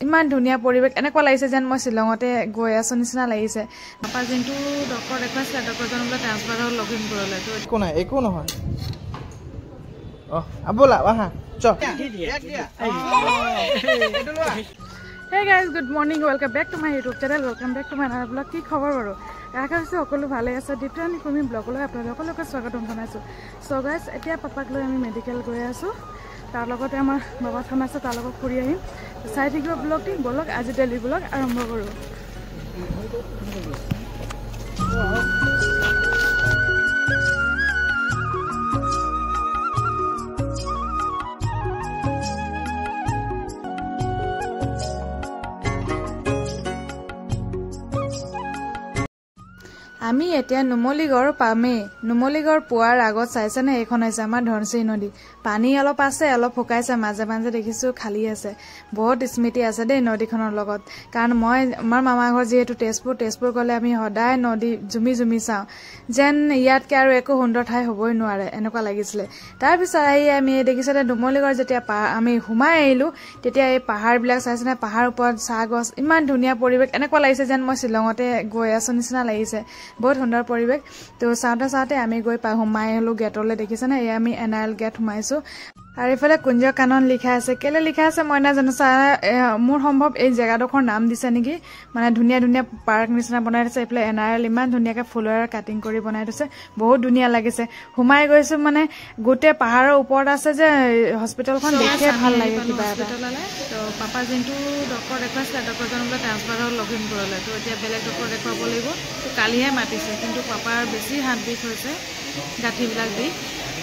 ইমান ধুনীয়া পৰিবেশ এনেকুৱা লাগিছে যেন মই শিলঙতে গৈ আছো নিচিনা লাগিছে পাপা যেনটো ডক্টৰ দেখাইছে ডক্টৰজন বোলে ট্ৰান্সফাৰ হ'ল লগিন কৰিলে তো একো নহয় আবলা আহা চ Hey guys, good morning. Welcome back to my YouTube channel. Welcome back to my another vlog. কি খবৰ বাৰু আশা কৰিছো সকলো ভালে আছে ডিপটানি কোমি ব্লগলৈ আপোনালোকক স্বাগতম জনাইছো সো গাইস এতিয়া পাপাক লৈ আমি মেডিকেল গৈ আছো তাৰ লগতে আমাৰ বাবা থান আছে তাৰ লগত ফুৰি আহিম চাই থাকিব ব্লগটি বলক আজি ডেইলি ব্লগ আৰম্ভ কৰো আমি এতিয়া নুমলীগড় পামে নুমলীগড় পোৱাৰ আগত চাইছেনে এইখন আছে আমাৰ ধনসিৰি নদী পানী অলপ আছে অলপ ফুকাইছে মাজে মাজে দেখিছো খালি আছে বহুত স্মৃতি আছে দেই নদীখনৰ লগত কাৰণ মই আমাৰ মামা ঘৰ যেহেতু তেজপুৰ গলে আমি সদায় নদী জুমি চাওঁ যেন ইয়াতকে আৰু একো সুন্দৰ ঠাই হ'বই নোৱাৰে এনেকুৱা লাগিছিলে তাৰ পিছত আমি দেখিছতে নুমলীগড় যেতিয়া আমি হুমাই আহিলো তেতিয়া এই পাহাৰবিলাক চাইছেনে পাহাৰ ওপৰত চাহ গছ ইমান ধুনীয়া পৰিবেশ এনেকুৱা লাগিছে যেন মই শিলঙতে গৈ আছো নিচিনা লাগিছে বহুত সুন্দৰ পৰিবেশ তো চাওঁতে আমি গৈ হুমাই হলো গেটলৈ দেখিছেনে এই আমি এনআইএল গেট হুমাইছো আৰু ইফালে কুঞ্জ কানন লিখা আছে কেলে লিখা আছে মই নাজানো মোৰ সম্ভৱ এই জেগাডোখৰ নাম দিছে নেকি মানে ধুনীয়া পাৰ্ক নিচিনা বনাই দিছে ইফালে এনআইএল ইমান ধুনীয়াকে ফুলেৰে কাটিং কৰি বনাই দিছে বহুত ধুনীয়া লাগিছে হুমাই গৈছো মানে গোটে পাহাৰৰ ওপৰত আছে যে হস্পিটেলখন দেখে ভাল লাগে কিবা এটা তো পাপা যেনটো ডক্টৰ দেখাইছে ডক্টৰজন বোলে ট্ৰান্সফাৰ হ'ল লগিন কৰিলে তো এতিয়া বেলেগ ডক্টৰ দেখুৱাব লাগিব তো কালিহে মাতিছে কিন্তু পাপাৰ বেছি হাত বিষ হৈছে গাঁঠিবিলাক বিষ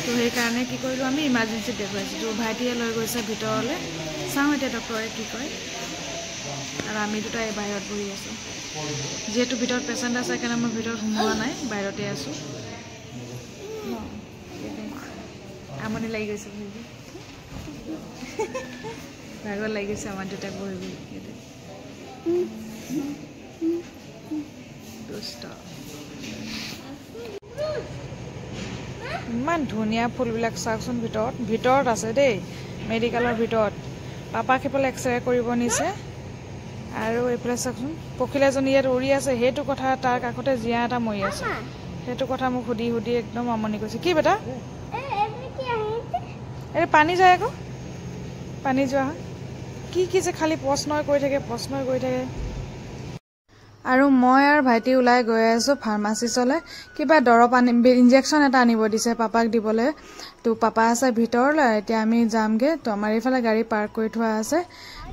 তো সেইকাৰণে কি কৰিলো আমি ইমাৰ্জেঞ্চিত দেখুৱাইছো তো ভাইটিয়ে লৈ গৈছে ভিতৰলৈ চাওঁ এতিয়া ডক্টৰে কি কয় আৰু আমি দুটা এই বাহিৰত বহি আছো যেহেতু ভিতৰত পেচেণ্ট আছে সেইকাৰণে মই ভিতৰত সোমোৱা নাই বাহিৰতে আছো আমনি লাগি গৈছে ভাগৰ লাগি গৈছে আমাৰ দুটা বহি দুষ্ট ইমান ধুনীয়া ফুলবিলাক চাওকচোন ভিতৰত আছে দেই মেডিকেলৰ ভিতৰত পাপাক সেইফালে এক্সৰে কৰিব নিছে আৰু এইফালে চাওকচোন পখিলাজনী ইয়াত উৰি আছে সেইটো কথা তাৰ কাষতে জীয়া এটা মৰি আছে সেইটো কথা মোক সুধি একদম আমনি কৰিছে কি বেটা এই পানী যায় আকৌ পানী যোৱা কি যে খালি প্ৰশ্নই কৰি থাকে আৰু মই আৰু ভাইটি ওলাই গৈ আছো ফাৰ্মাচিষ্টলৈ কিবা দৰৱ ইনজেকশ্যন এটা আনিব দিছে পাপাক দিবলৈ তো পাপা আছে ভিতৰলৈ এতিয়া আমি যামগে তো আমাৰ এইফালে গাড়ী পাৰ্ক কৰি থোৱা আছে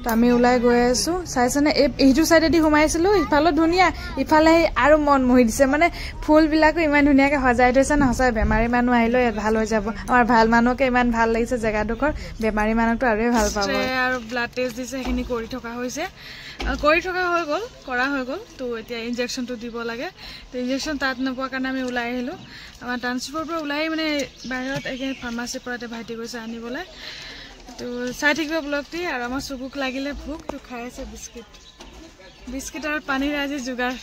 তো আমি ওলাই গৈ আছো চাইছেনে এইটো চাইডেদি সোমাইছিলো ইফালে ধুনীয়া ইফালে আৰু মন মোহি দিছে মানে ফুলবিলাকো ইমান ধুনীয়াকে সজাই থৈছে না সঁচাই বেমাৰী মানুহ আহিলেও ইয়াত ভাল হৈ যাব আমাৰ ভাল মানুহকে ইমান ভাল লাগিছে জেগাডোখৰ বেমাৰী মানুহকতো আৰু ভাল পাব আৰু ব্লাড টেষ্ট দিছে সেইখিনি কৰি থকা হৈছে কৰা হৈ গ'ল তো এতিয়া ইনজেকশ্যনটো দিব লাগে তো ইনজেকশ্যন তাত নোপোৱাৰ কাৰণে আমি ওলাই আহিলোঁ আমাৰ ট্ৰান্সফাৰৰ পৰা ওলাই মানে বাহিৰত এইখিনি ফাৰ্মাচীৰ পৰা এতিয়া ভাইটি গৈছে আনিবলৈ তো চাই থাকিব ব্লগটি আৰু আমাৰ চকুক লাগিলে ভোক তো খাই আছে বিস্কিট আৰু পানীৰ আজি যোগাৰ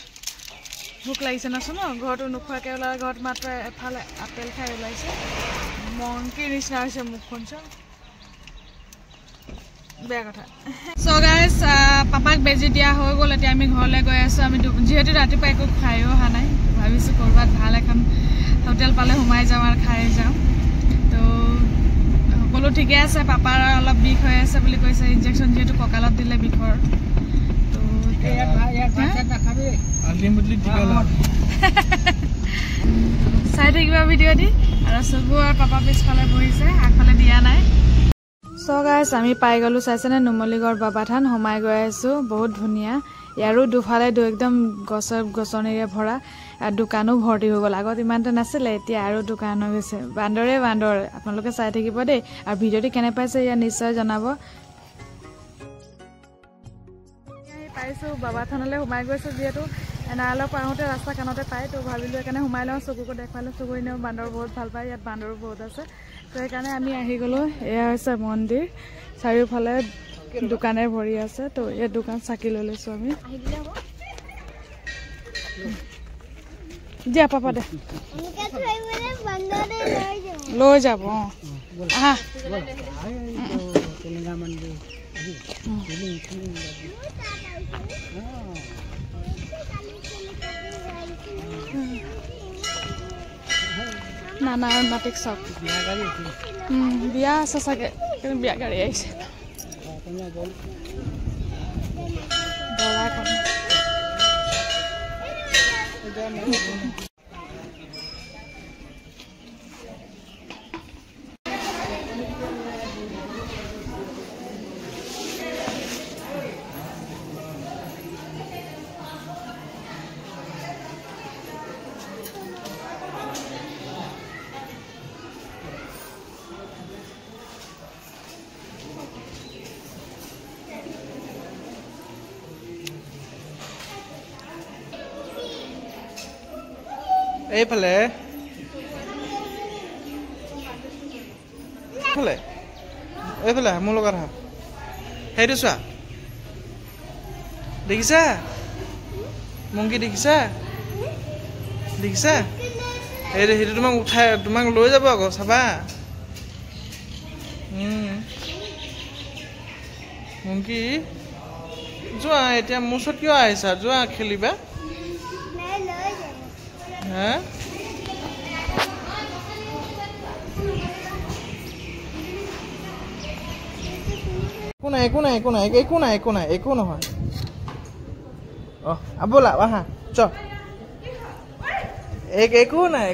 ভোক লাগিছে নাচোন ন ঘৰটো নোখোৱাকৈ ওলাই ঘৰত মাত্ৰ এফালে আপেল খাই ওলাইছে মংকিৰ নিচিনা হৈছে মুখখন চব বেয়া কথা সো গাইস পাপাক বেজি দিয়া হৈ গ'ল এতিয়া আমি ঘৰলৈ গৈ আছো আমি যেহেতু ৰাতিপুৱা একো খাইও অহা নাই ভাবিছো কৰবাত ভাল এখন হোটেল পালে সোমাই যাওঁ আৰু খাই যাওঁ তো সকলো ঠিকে আছে পাপাৰ অলপ বিষ হৈ আছে বুলি কৈছে ইনজেকশ্যন যেহেতু কঁকালত দিলে বিষৰ তো চাই থাকিবা ভিডিঅ' দি আৰু চকু আৰু পাপা পিছফালে বহিছে আগফালে দিয়া নাই সো গাইস আমি পাই গলো চাইছেনে নুমলীগড় বাবা থান সোমাই গৈ আছো বহুত ধুনীয়া ইয়াৰো দুফালে একদম গছনিৰে ভৰা দোকানো ভৰ্তি হৈ গ'ল আগত ইমানটা নাছিলে এতিয়া আৰু দোকান হৈ গৈছে বান্দৰে আপোনালোকে চাই থাকিব দেই আৰু ভিডিঅ'টি কেনে পাইছে ইয়াত নিশ্চয় জনাব পাইছো বাবা থানলৈ সোমাই গৈছো যিহেতু এনাইলৰ পাওঁতে ৰাস্তা কাণতে পায় তো ভাবিলো সেইকাৰণে সোমাই লওঁ চকুকো দেখুৱালো চকু এনেও বান্দৰ বহুত ভাল পায় ইয়াত বান্দৰো বহুত আছে তো সেইকাৰণে আমি আহি গ'লো এয়া হৈছে মন্দিৰ চাৰিওফালে দোকানে ভৰি আছে তো এই দোকান চাকি লৈ লৈছো আমি দিয়া পাপা দে লৈ যাব আহা নানা নাটিক চক বিয়া আছে চাগে বিয়া গাড়ী আহিছে দৰা কন এইফালে এইফালে মোৰ লগত আহা সেইটো চোৱা দেখিছা মংকি দেখিছা সেইটো তোমাক লৈ যাব আকৌ চাবা মংকি যোৱা এতিয়া মোৰ ওচৰত কিয় আহিছা যোৱা খেলিবা হা একো নহয় ব'লা আহা চ একো নাই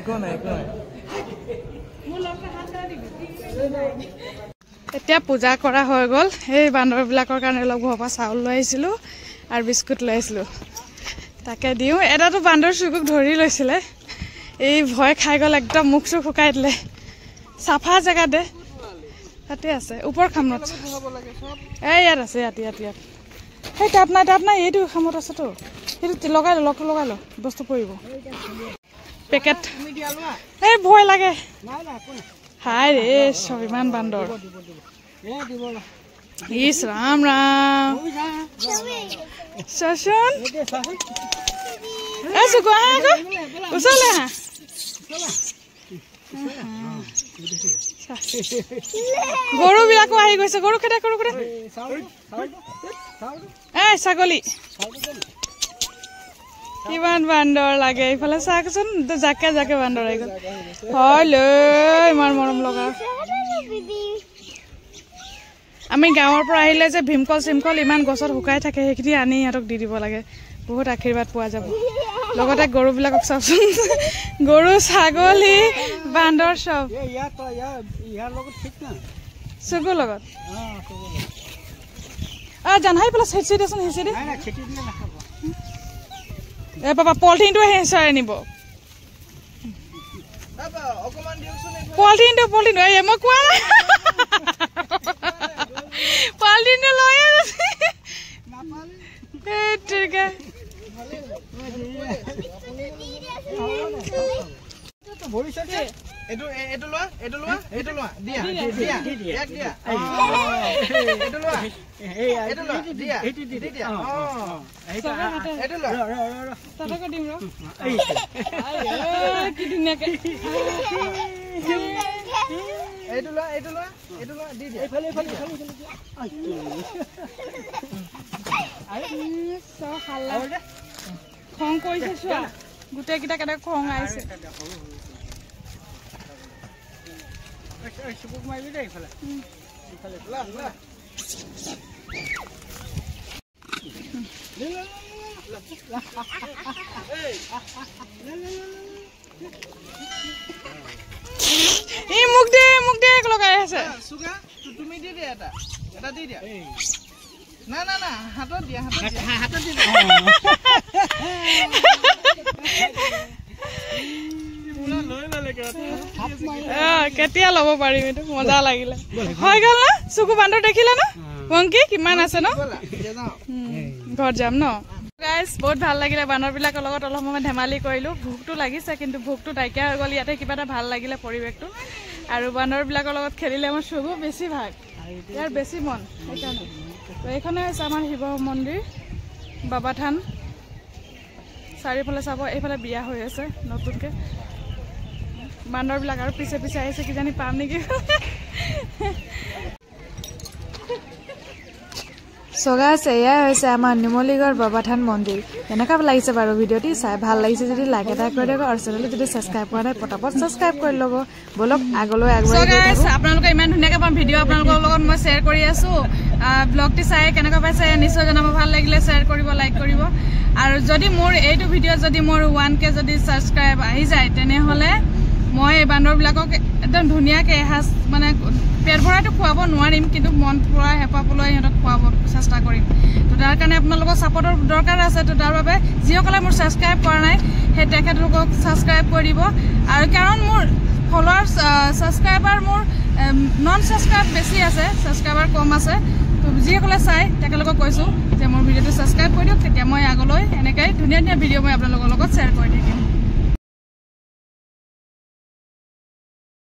এতিয়া পূজা কৰা হৈ গ'ল এই বান্দৰবিলাকৰ কাৰণে অলপ ঘৰৰ পৰা চাউল লৈ আহিছিলোঁ আৰু বিস্কুট লৈ আহিছিলোঁ তাকে দিওঁ এটাতো বান্দৰ চুকুক ধৰি লৈছিলে এই ভয় খাই গ'ল একদম মুখ চুখ শুকাই দিলে চাফা জেগা দে তাতে আছে ওপৰ খামত এই ইয়াত আছে ইয়াত সেই তাত নাই এইটো খামত আছেতো সেইটো লগাই ল বস্তু পৰিব পেকেট এই ভয় লাগে হাই ৰে চব ইমান বান্দৰ ইছ ৰাম চোন চুকু আহা আকৌ ওচৰলৈ আহা গৰুবিলাকো আহি গৈছে গৰু খেদা এই ছাগলী কিমান বান্দৰ লাগে এইফালে চাওকচোন জাকে বান্দৰ আহি গ'ল হয় লৈ ইমান মৰম লগা আমি গাঁৱৰ পৰা আহিলে যে ভীমকল চিমকল ইমান গছত শুকাই থাকে সেইখিনি আনি ইহঁতক দি দিব লাগে বহুত আশীৰ্বাদ পোৱা যাব লগতে গৰুবিলাকক চাওকচোন গৰু ছাগলী বান্দৰ চব চকুৰ লগত জানাই পেলাই চেচি দেচোন হেঁচি দে বাবা পলিথিনটো হেঁচাই আনিব পলিথিনটো মই কোৱা নাই পলিথিনটো লৈ খং কৰিছে চোৱা গোটেইকেইটা কেনেকৈ খং আহিছে এই মুখ দে লগাই আছে তুমি দি দিয়া এটা দি দিয়া না হাতত দিয়া কেতিয়া ল'ব পাৰিম এইটো মজা লাগিলে হৈ গ'ল না চকু বান্দৰ দেখিলে না মংকি কিমান আছে ন ঘৰত যাম ন গাইজ বহুত ভাল লাগিলে বান্দৰবিলাকৰ লগত অলপ সময় ধেমালি কৰিলোঁ ভোকটো লাগিছে কিন্তু ভোকটো নাইকিয়া হৈ গ'ল ইয়াতে কিবা এটা ভাল লাগিলে পৰিৱেশটো আৰু বান্দৰবিলাকৰ লগত খেলিলে আমাৰ চকু বেছি ভাগ ইয়াৰ বেছি মন সেইকাৰণে তো এইখনে হৈছে আমাৰ শিৱ মন্দিৰ বাবা থান চাৰিওফালে চাব এইফালে বিয়া হৈ আছে নতুনকৈ বান্দৰবিলাক আৰু পিছে আহিছে কিজানি পাম নেকি গাইছ এয়াই হৈছে আমাৰ নুমলীগড় বাবা থান মন্দিৰ কেনেকুৱা লাগিছে বাৰু ভিডিঅ'টি চাই ভাল লাগিছে যদি লাইক এটা কৰি দিয়ক আৰু চেনেলটো যদি ছাবস্ক্ৰাইব কৰা নাই পটাপট ছাবস্ক্ৰাইব কৰি ল'ব বলক আগলৈ আগুৱাই গৈ থাকোঁ আপোনালোকে ইমান ধুনীয়াকৈ মই ভিডিঅ' আপোনালোকৰ লগত মই শ্বেয়াৰ কৰি আছোঁ ব্লগটি চাই কেনেকুৱা পাইছে নিশ্চয় জনাব ভাল লাগিলে শ্বেয়াৰ কৰিব লাইক কৰিব আৰু যদি মোৰ এইটো ভিডিঅ'ত যদি মোৰ 1K যদি ছাবস্ক্ৰাইব আহি যায় তেনেহ'লে মই এই বান্দৰবিলাকক একদম ধুনীয়াকৈ এসাঁজ মানে পেট ভৰাইতো খুৱাব নোৱাৰিম কিন্তু মন পুৰা হেঁপাবলৈ সিহঁতক খুৱাব চেষ্টা কৰিম তো তাৰ কাৰণে আপোনালোকৰ ছাপৰ্টৰ দৰকাৰ আছে তো তাৰ বাবে যিসকলে মোৰ ছাবস্ক্ৰাইব কৰা নাই সেই তেখেতলোকক ছাবস্ক্ৰাইব কৰি দিব আৰু কাৰণ মোৰ ফলোৱাৰ্ছ ছাবস্ক্ৰাইবাৰ মোৰ নন ছাবস্ক্ৰাইব বেছি আছে ছাবস্ক্ৰাইবাৰ কম আছে তো যিসকলে চাই তেখেতলোকক কৈছোঁ যে মোৰ ভিডিঅ'টো ছাবস্ক্ৰাইব কৰি দিয়ক তেতিয়া মই আগলৈ এনেকৈ ধুনীয়া ধুনীয়া ভিডিঅ' মই আপোনালোকৰ লগত শ্বেয়াৰ কৰি থাকিম